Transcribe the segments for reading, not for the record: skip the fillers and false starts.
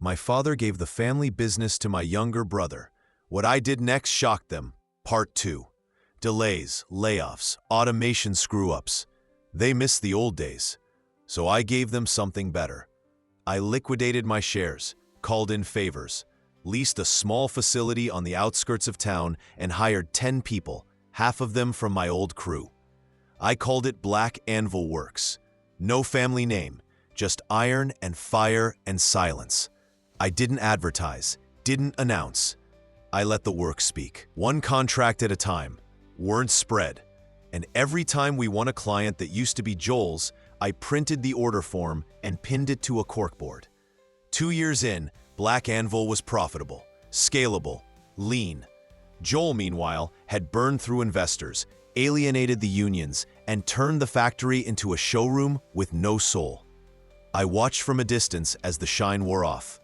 My father gave the family business to my younger brother. What I did next shocked them. Part 2. Delays, layoffs, automation screw-ups. They missed the old days. So I gave them something better. I liquidated my shares, called in favors, leased a small facility on the outskirts of town, and hired 10 people, half of them from my old crew. I called it Black Anvil Works. No family name, just iron and fire and silence. I didn't advertise, didn't announce. I let the work speak. One contract at a time, weren't spread. And every time we won a client that used to be Joel's, I printed the order form and pinned it to a corkboard. 2 years in, Black Anvil was profitable, scalable, lean. Joel, meanwhile, had burned through investors, alienated the unions, and turned the factory into a showroom with no soul. I watched from a distance as the shine wore off.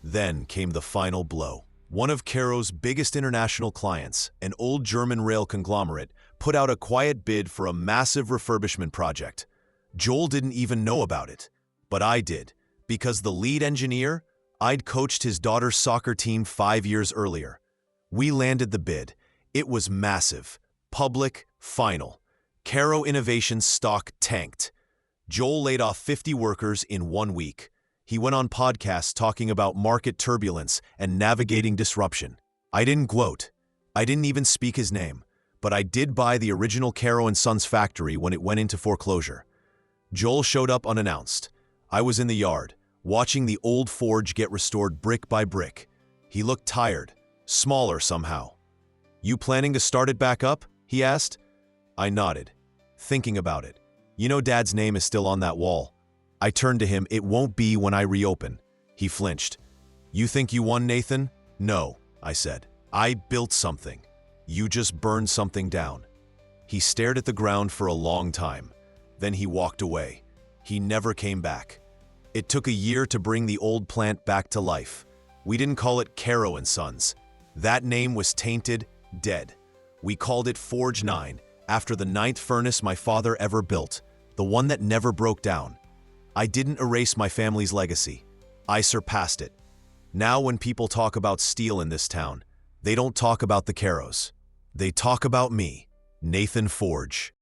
Then came the final blow. One of Caro's biggest international clients, an old German rail conglomerate, put out a quiet bid for a massive refurbishment project. Joel didn't even know about it, but I did, because the lead engineer, I'd coached his daughter's soccer team 5 years earlier. We landed the bid. It was massive, public, final. Caro Innovations stock tanked. Joel laid off 50 workers in 1 week. He went on podcasts talking about market turbulence and navigating disruption. I didn't gloat. I didn't even speak his name, but I did buy the original Caro & Sons factory when it went into foreclosure. Joel showed up unannounced. I was in the yard, watching the old forge get restored brick by brick. He looked tired, smaller somehow. "You planning to start it back up?" he asked. I nodded, thinking about it. "You know Dad's name is still on that wall." I turned to him. "It won't be when I reopen." He flinched. "You think you won, Nathan?" "No," I said. "I built something. You just burned something down." He stared at the ground for a long time. Then he walked away. He never came back. It took a year to bring the old plant back to life. We didn't call it Caro & Sons. That name was tainted, dead. We called it Forge 9, after the 9th furnace my father ever built, the one that never broke down. I didn't erase my family's legacy. I surpassed it. Now when people talk about steel in this town, they don't talk about the Caros. They talk about me, Nathan Forge.